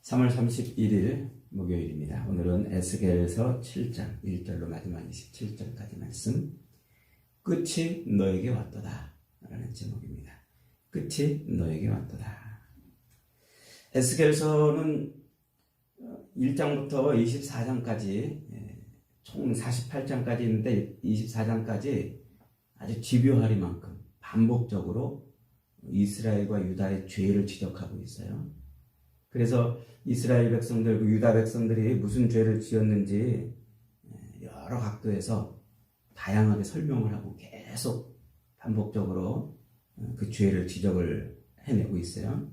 3월 31일 목요일입니다. 오늘은 에스겔서 7장 1절로 마지막 27절까지 말씀, 끝이 너에게 왔도다 라는 제목입니다. 끝이 너에게 왔도다. 에스겔서는 1장부터 24장까지 총 48장까지 있는데 24장까지 아주 집요하리만큼 반복적으로 이스라엘과 유다의 죄를 지적하고 있어요. 그래서 이스라엘 백성들, 유다 백성들이 무슨 죄를 지었는지 여러 각도에서 다양하게 설명을 하고 계속 반복적으로 그 죄를 지적을 해내고 있어요.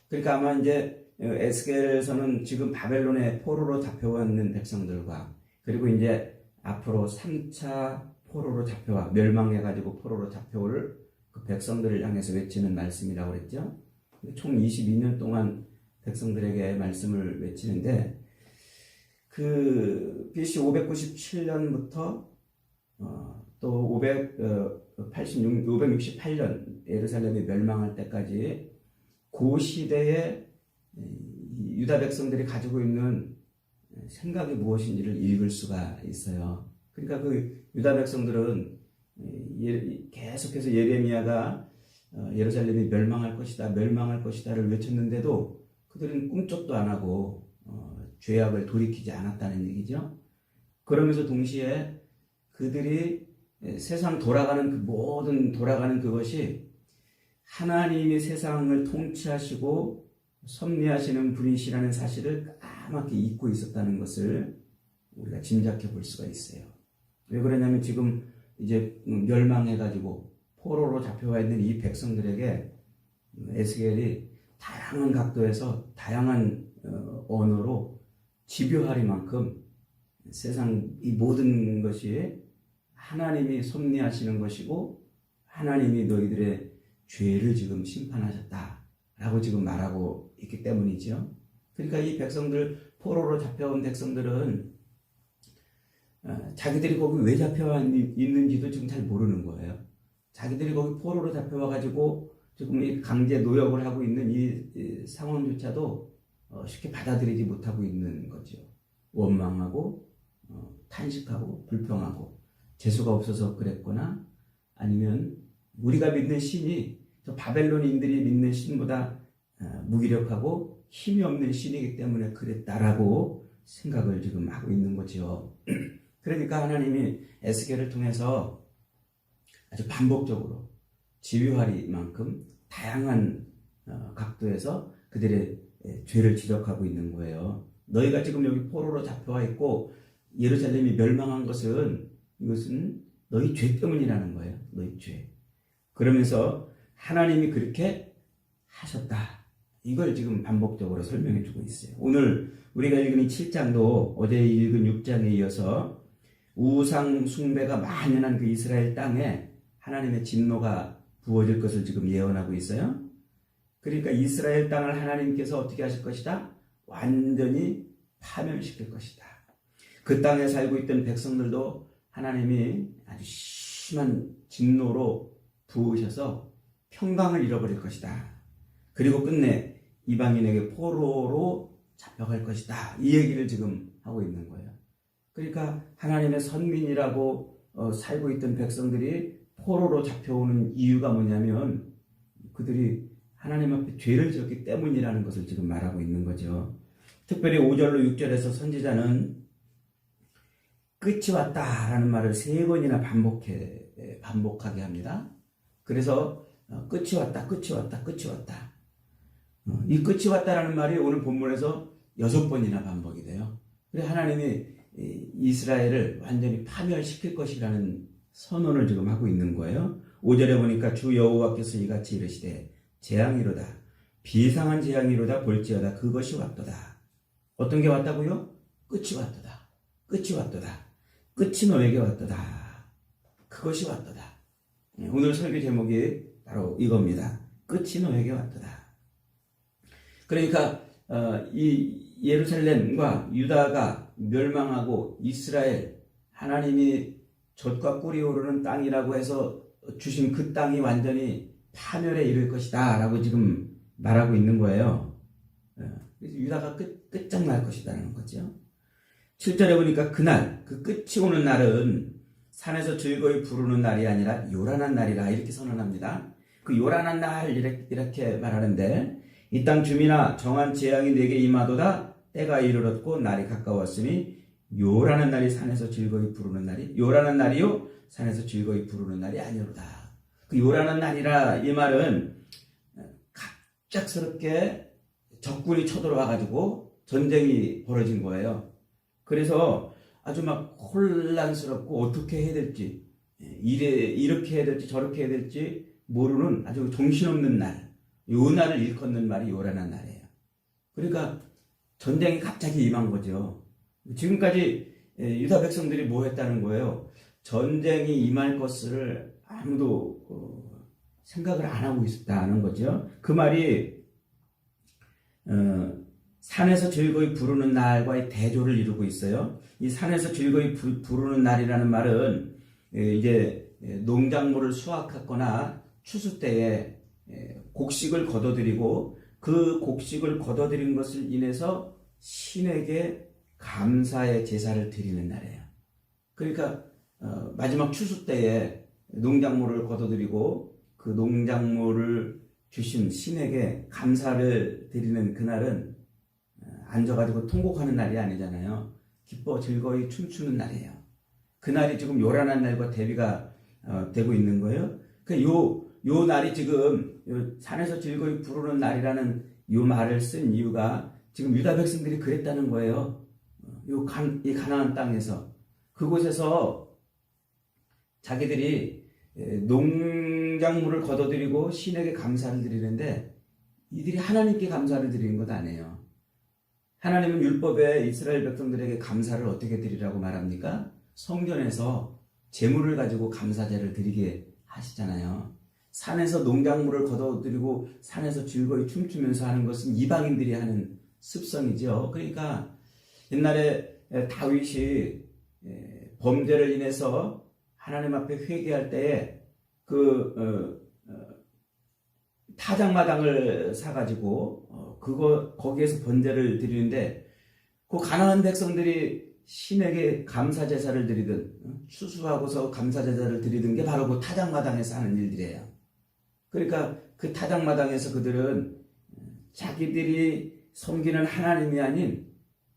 그러니까 아마 이제 에스겔서는 지금 바벨론의 포로로 잡혀왔는 백성들과, 그리고 이제 앞으로 3차 포로로 잡혀와 멸망해가지고 포로로 잡혀올 그 백성들을 향해서 외치는 말씀이라고 그랬죠. 총 22년 동안 백성들에게 말씀을 외치는데, 그 BC 597년부터 또 568년 예루살렘이 멸망할 때까지 그 시대에 유다 백성들이 가지고 있는 생각이 무엇인지를 읽을 수가 있어요. 그러니까 그 유다 백성들은 계속해서 예레미야가 예루살렘이 멸망할 것이다를 외쳤는데도 그들은 꿈쩍도 안 하고 죄악을 돌이키지 않았다는 얘기죠. 그러면서 동시에 그들이 세상 모든 돌아가는 그것이 하나님이 세상을 통치하시고 섭리하시는 분이시라는 사실을 까맣게 잊고 있었다는 것을 우리가 짐작해 볼 수가 있어요. 왜 그러냐면 지금 이제 멸망해가지고 포로로 잡혀와 있는 이 백성들에게 에스겔이 다양한 각도에서 다양한 언어로 집요하리만큼 세상 이 모든 것이 하나님이 섭리하시는 것이고 하나님이 너희들의 죄를 지금 심판하셨다라고 지금 말하고 있기 때문이죠. 그러니까 이 백성들, 포로로 잡혀온 백성들은 자기들이 거기 왜 잡혀와 있는지도 지금 잘 모르는 거예요. 자기들이 거기 포로로 잡혀와가지고 지금 이 강제 노역을 하고 있는 이 상황조차도 쉽게 받아들이지 못하고 있는 거죠. 원망하고 탄식하고 불평하고 재수가 없어서 그랬거나, 아니면 우리가 믿는 신이 저 바벨론인들이 믿는 신보다 무기력하고 힘이 없는 신이기 때문에 그랬다라고 생각을 지금 하고 있는 거죠. 그러니까 하나님이 에스겔을 통해서 아주 반복적으로 집요하리만큼 다양한 각도에서 그들의 죄를 지적하고 있는 거예요. 너희가 지금 여기 포로로 잡혀와 있고 예루살렘이 멸망한 것은, 이것은 너희 죄 때문이라는 거예요. 너희 죄. 그러면서 하나님이 그렇게 하셨다. 이걸 지금 반복적으로 설명해 주고 있어요. 오늘 우리가 읽은 이 7장도 어제 읽은 6장에 이어서 우상 숭배가 만연한 그 이스라엘 땅에 하나님의 진노가 부어질 것을 지금 예언하고 있어요. 그러니까 이스라엘 땅을 하나님께서 어떻게 하실 것이다? 완전히 파멸시킬 것이다. 그 땅에 살고 있던 백성들도 하나님이 아주 심한 진노로 부으셔서 평강을 잃어버릴 것이다. 그리고 끝내 이방인에게 포로로 잡혀갈 것이다. 이 얘기를 지금 하고 있는 거예요. 그러니까 하나님의 선민이라고 살고 있던 백성들이 포로로 잡혀오는 이유가 뭐냐면 그들이 하나님 앞에 죄를 지었기 때문이라는 것을 지금 말하고 있는 거죠. 특별히 5절로 6절에서 선지자는 끝이 왔다라는 말을 3번이나 반복하게 합니다. 그래서 끝이 왔다, 끝이 왔다, 끝이 왔다. 이 끝이 왔다라는 말이 오늘 본문에서 6번이나 반복이 돼요. 그래서 하나님이 이스라엘을 완전히 파멸시킬 것이라는 선언을 지금 하고 있는 거예요. 5절에 보니까 주 여호와께서 이같이 이르시되 재앙이로다, 비상한 재앙이로다 볼지어다, 그것이 왔도다. 어떤 게 왔다고요? 끝이 왔도다. 끝이 왔도다. 끝이 너에게 왔도다. 그것이 왔도다. 오늘 설교 제목이 바로 이겁니다. 끝이 너에게 왔도다. 그러니까 이 예루살렘과 유다가 멸망하고 이스라엘, 하나님이 젖과 꿀이 오르는 땅이라고 해서 주신 그 땅이 완전히 파멸에 이를 것이다 라고 지금 말하고 있는 거예요. 그래서 유다가 끝장날 것이라는 거죠. 7절에 보니까 그날, 그 끝이 오는 날은 산에서 즐거이 부르는 날이 아니라 요란한 날이라 이렇게 선언합니다. 그 요란한 날 이렇게 말하는데 이 땅 주민아 정한 재앙이 내게 임하도다 때가 이르렀고 날이 가까웠으니 요란한 날이 산에서 즐거이 부르는 날이 요란한 날이요 산에서 즐거이 부르는 날이 아니로다. 그 요란한 날이라 이 말은 갑작스럽게 적군이 쳐들어와 가지고 전쟁이 벌어진 거예요. 그래서 아주 막 혼란스럽고 어떻게 해야 될지 이렇게 해야 될지 저렇게 해야 될지 모르는 아주 정신없는 날, 요 날을 일컫는 말이 요란한 날이에요. 그러니까 전쟁이 갑자기 임한 거죠. 지금까지 유다 백성들이 뭐 했다는 거예요? 전쟁이 임할 것을 아무도 생각을 안 하고 있었다는 거죠. 그 말이 산에서 즐거이 부르는 날과의 대조를 이루고 있어요. 이 산에서 즐거이 부르는 날이라는 말은 이제 농작물을 수확하거나 추수 때에 곡식을 거둬들이고 그 곡식을 거둬들인 것을 인해서 신에게 감사의 제사를 드리는 날이에요. 그러니까 마지막 추수 때에 농작물을 거둬들이고 그 농작물을 주신 신에게 감사를 드리는 그날은 앉아가지고 통곡하는 날이 아니잖아요. 기뻐 즐거이 춤추는 날이에요. 그날이 지금 요란한 날과 대비가 되고 있는 거예요. 요 날이 지금 산에서 즐거이 부르는 날이라는 요 말을 쓴 이유가 지금 유다 백성들이 그랬다는 거예요. 이 가나안 땅에서 그곳에서 자기들이 농작물을 거둬들이고 신에게 감사를 드리는데 이들이 하나님께 감사를 드리는 것 아니에요. 하나님은 율법에 이스라엘 백성들에게 감사를 어떻게 드리라고 말합니까? 성전에서 제물을 가지고 감사제를 드리게 하시잖아요. 산에서 농작물을 거둬들이고 산에서 즐거이 춤추면서 하는 것은 이방인들이 하는 습성이죠. 그러니까 옛날에 다윗이 범죄를 인해서 하나님 앞에 회개할 때에 타작마당을 사가지고 거기에서 번제를 드리는데 그 가나안 백성들이 신에게 감사 제사를 드리든 추수하고서 감사 제사를 드리던 게 바로 그 타작마당에서 하는 일들이에요. 그러니까 그 타작마당에서 그들은 자기들이 섬기는 하나님이 아닌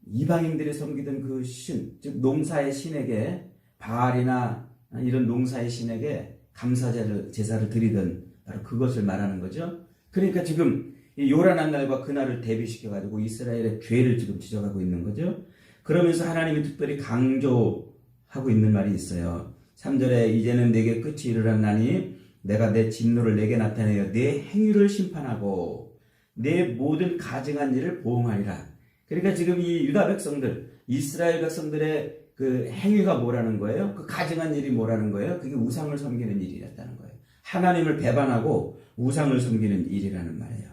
이방인들이 섬기던 그 신, 즉 농사의 신에게 바알이나 이런 농사의 신에게 감사 제사를 드리던 바로 그것을 말하는 거죠. 그러니까 지금 이 요란한 날과 그날을 대비시켜가지고 이스라엘의 죄를 지금 지적하고 있는 거죠. 그러면서 하나님이 특별히 강조하고 있는 말이 있어요. 3절에 이제는 내게 끝이 이르렀나니 내가 내 진노를 내게 나타내어 내 행위를 심판하고 내 모든 가증한 일을 보응하리라. 그러니까 지금 이 유다 백성들, 이스라엘 백성들의 그 행위가 뭐라는 거예요? 그 가증한 일이 뭐라는 거예요? 그게 우상을 섬기는 일이었다는 거예요. 하나님을 배반하고 우상을 섬기는 일이라는 말이에요.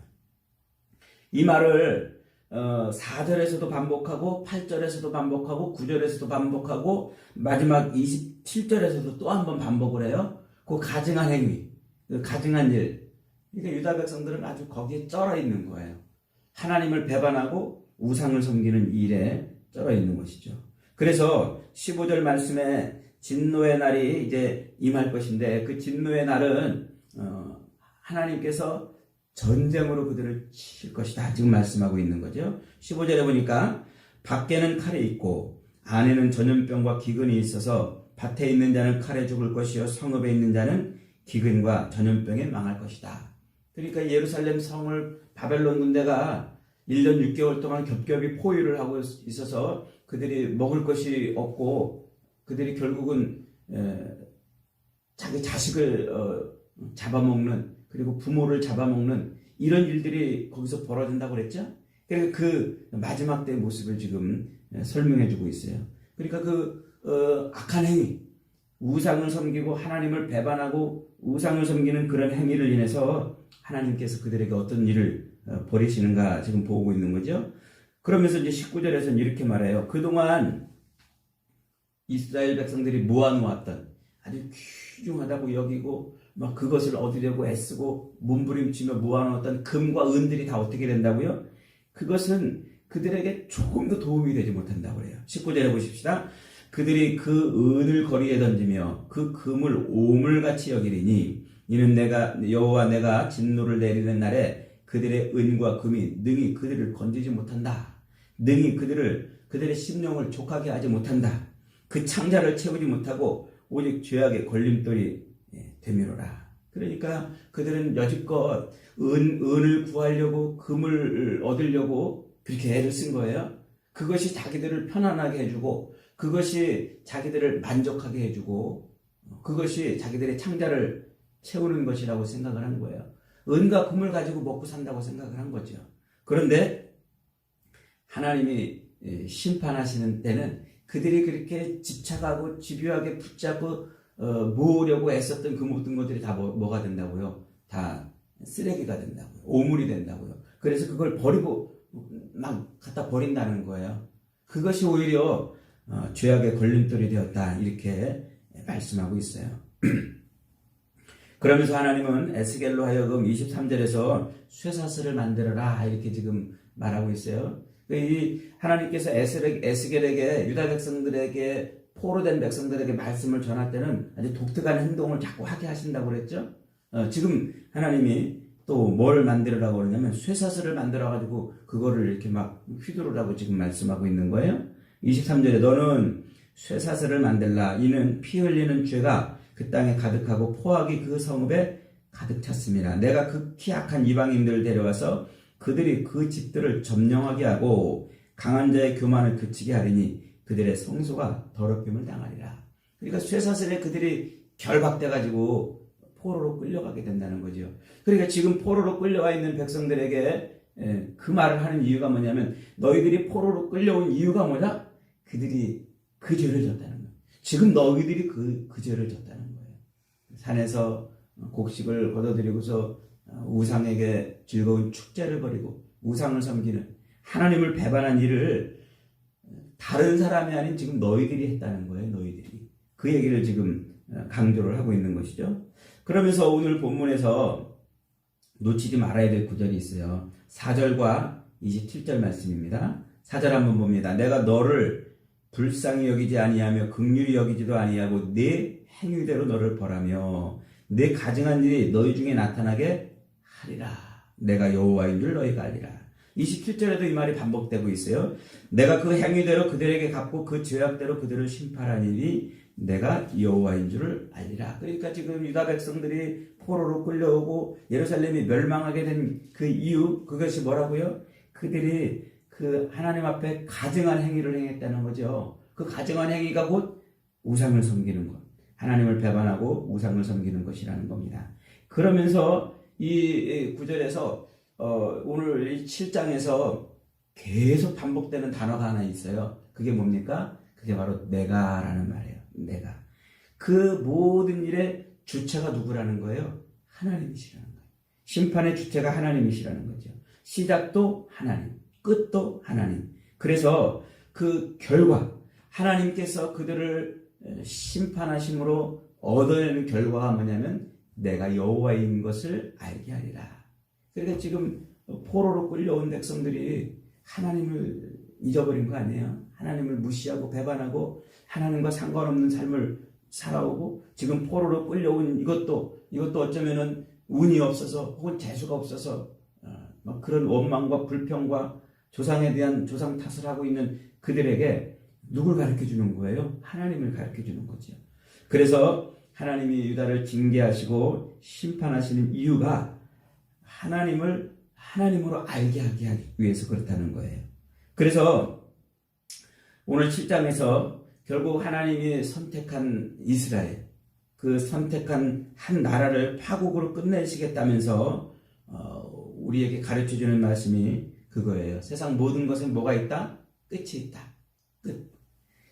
이 말을 4절에서도 반복하고 8절에서도 반복하고 9절에서도 반복하고 마지막 27절에서도 또 한 번 반복을 해요. 그 가증한 행위, 그 가증한 일. 그러니까 유다 백성들은 아주 거기에 쩔어 있는 거예요. 하나님을 배반하고 우상을 섬기는 일에 쩔어 있는 것이죠. 그래서 15절 말씀에 진노의 날이 이제 임할 것인데 그 진노의 날은 하나님께서 전쟁으로 그들을 칠 것이다. 지금 말씀하고 있는 거죠. 15절에 보니까 밖에는 칼이 있고 안에는 전염병과 기근이 있어서 밭에 있는 자는 칼에 죽을 것이요 성읍에 있는 자는 기근과 전염병에 망할 것이다. 그러니까 예루살렘 성을 바벨론 군대가 1년 6개월 동안 겹겹이 포위를 하고 있어서 그들이 먹을 것이 없고 그들이 결국은 자기 자식을 잡아먹는 그리고 부모를 잡아먹는 이런 일들이 거기서 벌어진다고 그랬죠. 그러니까 그 마지막 때의 모습을 지금 설명해주고 있어요. 그러니까 악한 행위, 우상을 섬기고 하나님을 배반하고 우상을 섬기는 그런 행위를 인해서 하나님께서 그들에게 어떤 일을 벌이시는가 지금 보고 있는 거죠. 그러면서 이제 19절에서는 이렇게 말해요. 그동안 이스라엘 백성들이 모아놓았던 아주 귀중하다고 여기고 막 그것을 얻으려고 애쓰고 몸부림치며 모아놓았던 금과 은들이 다 어떻게 된다고요? 그것은 그들에게 조금도 도움이 되지 못한다고 그래요. 19절에 보십시다. 그들이 그 은을 거리에 던지며 그 금을 오물같이 여기리니 이는 여호와 내가 진노를 내리는 날에 그들의 은과 금이 능히 그들을 건지지 못한다. 능히 그들의 심령을 족하게 하지 못한다. 그 창자를 채우지 못하고 오직 죄악의 걸림돌이 되미로라. 그러니까 그들은 여지껏 은을 구하려고 금을 얻으려고 그렇게 애를 쓴 거예요. 그것이 자기들을 편안하게 해주고 그것이 자기들을 만족하게 해주고 그것이 자기들의 창자를 채우는 것이라고 생각을 한 거예요. 은과 금을 가지고 먹고 산다고 생각을 한 거죠. 그런데 하나님이 심판하시는 때는 그들이 그렇게 집착하고 집요하게 붙잡고 모으려고 애썼던 그 모든 것들이 다 뭐가 된다고요? 다 쓰레기가 된다고요. 오물이 된다고요. 그래서 그걸 버리고 막 갖다 버린다는 거예요. 그것이 오히려 죄악의 걸림돌이 되었다 이렇게 말씀하고 있어요. 그러면서 하나님은 에스겔로 하여금 23절에서 쇠사슬을 만들어라 이렇게 지금 말하고 있어요. 이 하나님께서 에스겔에게 유다 백성들에게 포로된 백성들에게 말씀을 전할 때는 아주 독특한 행동을 자꾸 하게 하신다고 그랬죠. 지금 하나님이 또 뭘 만들으라고 그러냐면 쇠사슬을 만들어가지고 그거를 이렇게 막 휘두르라고 지금 말씀하고 있는 거예요. 23절에 너는 쇠사슬을 만들라. 이는 피 흘리는 죄가 그 땅에 가득하고 포악이 그 성읍에 가득 찼습니다. 내가 극히 악한 이방인들을 데려와서 그들이 그 집들을 점령하게 하고 강한 자의 교만을 그치게 하리니 그들의 성소가 더럽힘을 당하리라. 그러니까 쇠사슬에 그들이 결박돼가지고 포로로 끌려가게 된다는 거죠. 그러니까 지금 포로로 끌려와 있는 백성들에게 그 말을 하는 이유가 뭐냐면 너희들이 포로로 끌려온 이유가 뭐냐? 그들이 그 죄를 졌다는 거예요. 지금 너희들이 그 죄를 졌다는 거예요. 산에서 곡식을 걷어들이고서 우상에게 즐거운 축제를 벌이고 우상을 섬기는 하나님을 배반한 일을 다른 사람이 아닌 지금 너희들이 했다는 거예요. 너희들이. 그 얘기를 지금 강조를 하고 있는 것이죠. 그러면서 오늘 본문에서 놓치지 말아야 될 구절이 있어요. 4절과 27절 말씀입니다. 4절 한번 봅니다. 내가 너를 불쌍히 여기지 아니하며 긍휼히 여기지도 아니하고 네 행위대로 너를 벌하며 내 가증한 일이 너희 중에 나타나게 하리라. 내가 여호와인 줄 너희가 알리라. 27절에도 이 말이 반복되고 있어요. 내가 그 행위대로 그들에게 갚고 그 죄악대로 그들을 심판하니니 내가 여호와인 줄을 알리라. 그러니까 지금 유다 백성들이 포로로 끌려오고 예루살렘이 멸망하게 된 그 이유, 그것이 뭐라고요? 그들이 그 하나님 앞에 가증한 행위를 행했다는 거죠. 그 가증한 행위가 곧 우상을 섬기는 것, 하나님을 배반하고 우상을 섬기는 것이라는 겁니다. 그러면서 이 구절에서 오늘 이 7장에서 계속 반복되는 단어가 하나 있어요. 그게 뭡니까? 그게 바로 내가라는 말이에요. 내가. 그 모든 일의 주체가 누구라는 거예요? 하나님이시라는 거예요. 심판의 주체가 하나님이시라는 거죠. 시작도 하나님, 끝도 하나님. 그래서 그 결과, 하나님께서 그들을 심판하심으로 얻어내는 결과가 뭐냐면 내가 여호와인 것을 알게 하리라. 그러니까 지금 포로로 끌려온 백성들이 하나님을 잊어버린 거 아니에요? 하나님을 무시하고 배반하고 하나님과 상관없는 삶을 살아오고 지금 포로로 끌려온 이것도 어쩌면은 운이 없어서 혹은 재수가 없어서 막 그런 원망과 불평과 조상에 대한 조상 탓을 하고 있는 그들에게 누굴 가르쳐 주는 거예요? 하나님을 가르쳐 주는 거죠. 그래서 하나님이 유다를 징계하시고 심판하시는 이유가 하나님으로 알게 하기 위해서 그렇다는 거예요. 그래서 오늘 7장에서 결국 하나님이 선택한 이스라엘, 그 선택한 한 나라를 파국으로 끝내시겠다면서 우리에게 가르쳐주는 말씀이 그거예요. 세상 모든 것에 뭐가 있다? 끝이 있다. 끝.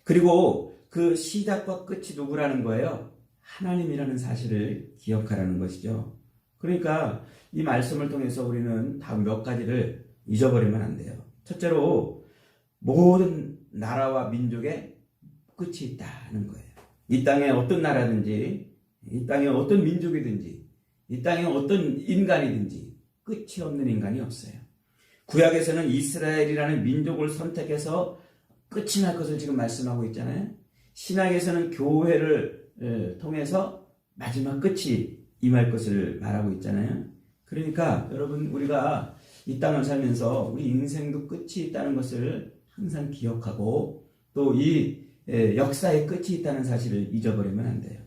그리고 그 시작과 끝이 누구라는 거예요? 하나님이라는 사실을 기억하라는 것이죠. 그러니까 이 말씀을 통해서 우리는 다음 몇 가지를 잊어버리면 안 돼요. 첫째로 모든 나라와 민족의 끝이 있다는 거예요. 이 땅에 어떤 나라든지 이 땅에 어떤 민족이든지 이 땅에 어떤 인간이든지 끝이 없는 인간이 없어요. 구약에서는 이스라엘이라는 민족을 선택해서 끝이 날 것을 지금 말씀하고 있잖아요. 신약에서는 교회를 통해서 마지막 끝이 임할 것을 말하고 있잖아요. 그러니까 여러분, 우리가 이 땅을 살면서 우리 인생도 끝이 있다는 것을 항상 기억하고 또 이 역사의 끝이 있다는 사실을 잊어버리면 안 돼요.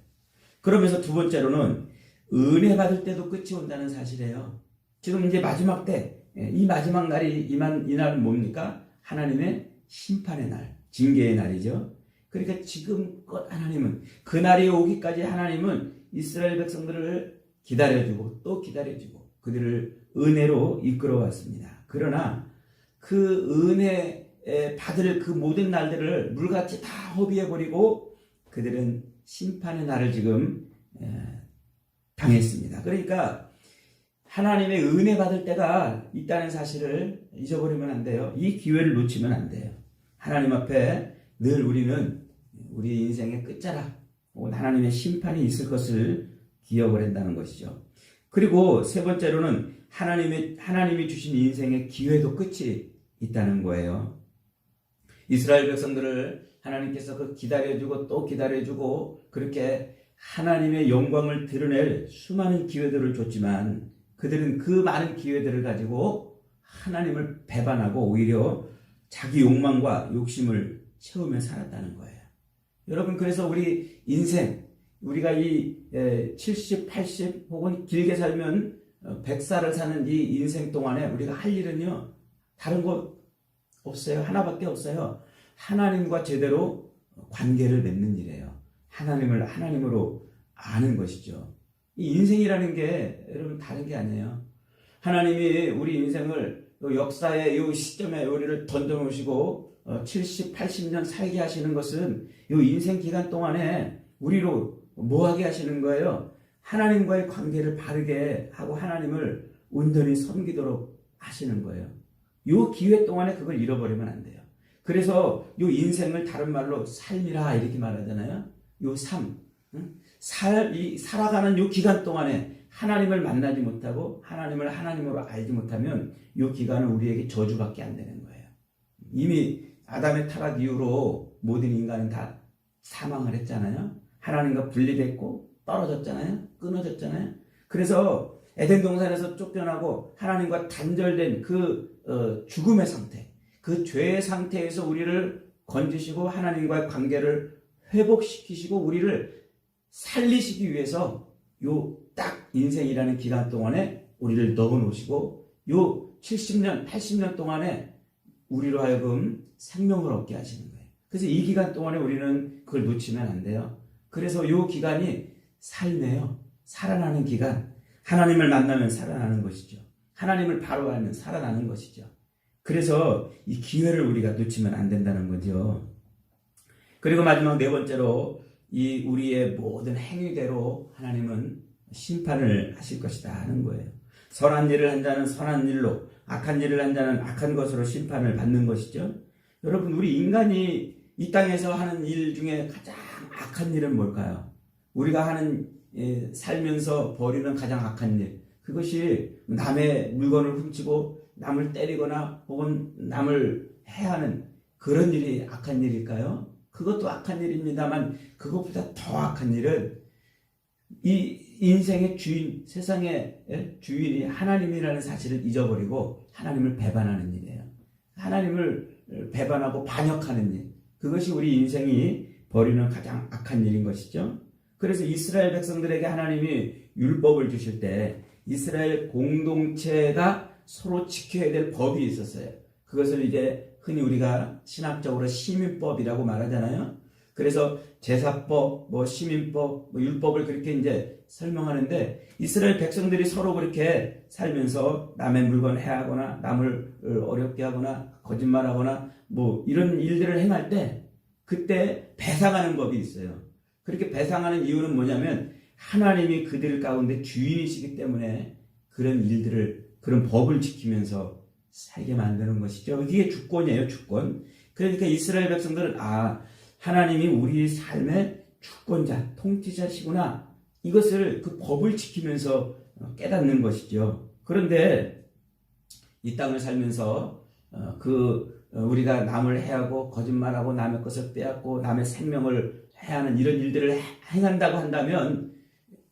그러면서 두 번째로는 은혜 받을 때도 끝이 온다는 사실이에요. 지금 이제 마지막 때, 이 마지막 날이 이 날은 뭡니까? 하나님의 심판의 날, 징계의 날이죠. 그러니까 지금껏 하나님은, 그 날이 오기까지 하나님은 이스라엘 백성들을 기다려주고 또 기다려주고 그들을 은혜로 이끌어왔습니다. 그러나 그 은혜 받을 그 모든 날들을 물같이 다 허비해버리고 그들은 심판의 날을 지금 당했습니다. 그러니까 하나님의 은혜 받을 때가 있다는 사실을 잊어버리면 안 돼요. 이 기회를 놓치면 안 돼요. 하나님 앞에 늘 우리는 우리 인생의 끝자락, 하나님의 심판이 있을 것을 기억을 한다는 것이죠. 그리고 세 번째로는 하나님이 주신 인생의 기회도 끝이 있다는 거예요. 이스라엘 백성들을 하나님께서 기다려주고 또 기다려주고 그렇게 하나님의 영광을 드러낼 수많은 기회들을 줬지만 그들은 그 많은 기회들을 가지고 하나님을 배반하고 오히려 자기 욕망과 욕심을 채우며 살았다는 거예요. 여러분, 그래서 우리 인생, 우리가 이 70, 80 혹은 길게 살면 100살을 사는 이 인생 동안에 우리가 할 일은요, 다른 것 없어요. 하나밖에 없어요. 하나님과 제대로 관계를 맺는 일이에요. 하나님을 하나님으로 아는 것이죠. 이 인생이라는 게 여러분 다른 게 아니에요. 하나님이 우리 인생을 역사의 이 시점에 우리를 던져놓으시고 70, 80년 살게 하시는 것은 이 인생 기간 동안에 우리로 뭐하게 하시는 거예요? 하나님과의 관계를 바르게 하고 하나님을 온전히 섬기도록 하시는 거예요. 이 기회 동안에 그걸 잃어버리면 안 돼요. 그래서 이 인생을 다른 말로 삶이라 이렇게 말하잖아요. 이 삶, 살아가는 이 기간 동안에 하나님을 만나지 못하고 하나님을 하나님으로 알지 못하면 이 기간은 우리에게 저주밖에 안 되는 거예요. 이미 아담의 타락 이후로 모든 인간은 다 사망을 했잖아요. 하나님과 분리됐고 떨어졌잖아요. 끊어졌잖아요. 그래서 에덴 동산에서 쫓겨나고 하나님과 단절된 그 죽음의 상태, 그 죄의 상태에서 우리를 건지시고 하나님과의 관계를 회복시키시고 우리를 살리시기 위해서 요 딱 인생이라는 기간 동안에 우리를 넣어놓으시고 요 70년, 80년 동안에 우리로 하여금 생명을 얻게 하시는 거예요. 그래서 이 기간 동안에 우리는 그걸 놓치면 안 돼요. 그래서 요 기간이 삶이에요. 살아나는 기간. 하나님을 만나면 살아나는 것이죠. 하나님을 바로 알면 살아나는 것이죠. 그래서 이 기회를 우리가 놓치면 안 된다는 거죠. 그리고 마지막 네 번째로 이 우리의 모든 행위대로 하나님은 심판을 하실 것이다 하는 거예요. 선한 일을 한 자는 선한 일로, 악한 일을 한 자는 악한 것으로 심판을 받는 것이죠. 여러분, 우리 인간이 이 땅에서 하는 일 중에 가장 악한 일은 뭘까요? 우리가 하는 살면서 벌이는 가장 악한 일, 그것이 남의 물건을 훔치고 남을 때리거나 혹은 남을 해하는 그런 일이 악한 일일까요? 그것도 악한 일입니다만 그것보다 더 악한 일은 이 인생의 주인, 세상의 주인이 하나님이라는 사실을 잊어버리고 하나님을 배반하는 일이에요. 하나님을 배반하고 반역하는 일, 그것이 우리 인생이 벌이는 가장 악한 일인 것이죠. 그래서 이스라엘 백성들에게 하나님이 율법을 주실 때 이스라엘 공동체가 서로 지켜야 될 법이 있었어요. 그것을 이제 흔히 우리가 신학적으로 시민법이라고 말하잖아요. 그래서 제사법, 시민법, 율법을 그렇게 이제 설명하는데 이스라엘 백성들이 서로 그렇게 살면서 남의 물건 해하거나 남을 어렵게 하거나 거짓말하거나 이런 일들을 행할 때 그때 배상하는 법이 있어요. 그렇게 배상하는 이유는 뭐냐면 하나님이 그들 가운데 주인이시기 때문에 그런 일들을, 그런 법을 지키면서 살게 만드는 것이죠. 이게 주권이에요, 주권. 그러니까 이스라엘 백성들은 하나님이 우리 삶의 주권자, 통치자시구나. 이것을 그 법을 지키면서 깨닫는 것이죠. 그런데 이 땅을 살면서 우리가 남을 해하고 거짓말하고 남의 것을 빼앗고 남의 생명을 해하는 이런 일들을 행한다고 한다면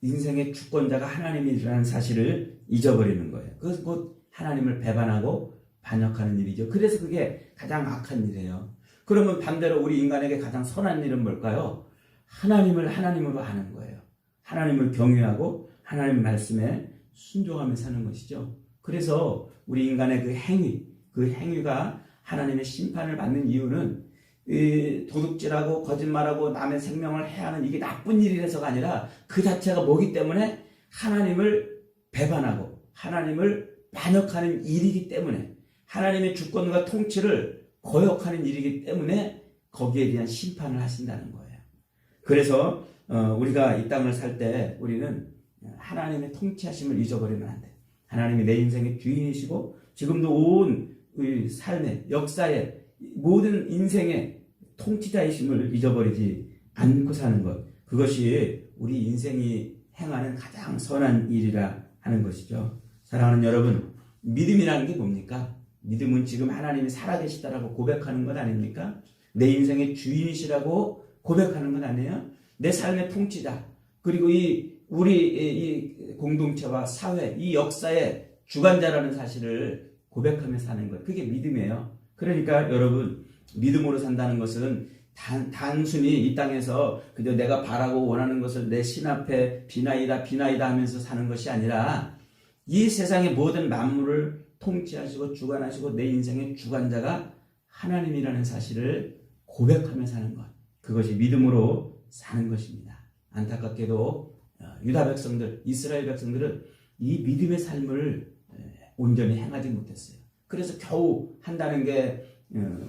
인생의 주권자가 하나님이라는 사실을 잊어버리는 거예요. 그것은 곧 하나님을 배반하고 반역하는 일이죠. 그래서 그게 가장 악한 일이에요. 그러면 반대로 우리 인간에게 가장 선한 일은 뭘까요? 하나님을 하나님으로 하는 거예요. 하나님을 경외하고 하나님 말씀에 순종하며 사는 것이죠. 그래서 우리 인간의 그 행위가 하나님의 심판을 받는 이유는 도둑질하고 거짓말하고 남의 생명을 해하는 이게 나쁜 일이라서가 아니라 그 자체가 뭐기 때문에 하나님을 배반하고 하나님을 반역하는 일이기 때문에 하나님의 주권과 통치를 거역하는 일이기 때문에 거기에 대한 심판을 하신다는 거예요. 그래서 우리가 이 땅을 살 때 우리는 하나님의 통치하심을 잊어버리면 안 돼요. 하나님이 내 인생의 주인이시고 지금도 온 삶의 역사의 모든 인생의 통치자이심을 잊어버리지 않고 사는 것, 그것이 우리 인생이 행하는 가장 선한 일이라 하는 것이죠. 사랑하는 여러분, 믿음이라는 게 뭡니까? 믿음은 지금 하나님이 살아계시다라고 고백하는 것 아닙니까? 내 인생의 주인이시라고 고백하는 것 아니에요? 내 삶의 통치자, 그리고 우리 이 공동체와 사회, 이 역사의 주관자라는 사실을 고백하며 사는 것, 그게 믿음이에요. 그러니까 여러분, 믿음으로 산다는 것은 단순히 이 땅에서 그저 내가 바라고 원하는 것을 내 신 앞에 비나이다 하면서 사는 것이 아니라 이 세상의 모든 만물을 통치하시고 주관하시고 내 인생의 주관자가 하나님이라는 사실을 고백하며 사는 것, 그것이 믿음으로 사는 것입니다. 안타깝게도 유다 백성들, 이스라엘 백성들은 이 믿음의 삶을 온전히 행하지 못했어요. 그래서 겨우 한다는 게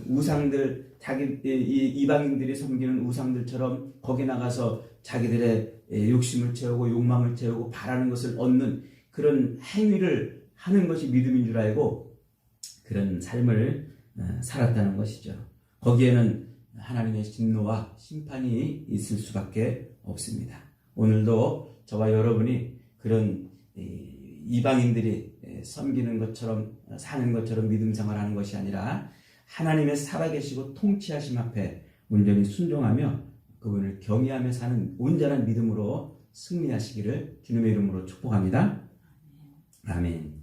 우상들, 이방인들이 섬기는 우상들처럼 거기 나가서 자기들의 욕심을 채우고 욕망을 채우고 바라는 것을 얻는 그런 행위를 하는 것이 믿음인 줄 알고 그런 삶을 살았다는 것이죠. 거기에는 하나님의 진노와 심판이 있을 수밖에 없습니다. 오늘도 저와 여러분이 그런 이방인들이 섬기는 것처럼 사는 것처럼 믿음 생활하는 것이 아니라 하나님의 살아계시고 통치하심 앞에 온전히 순종하며 그분을 경외하며 사는 온전한 믿음으로 승리하시기를 주님의 이름으로 축복합니다. 아멘.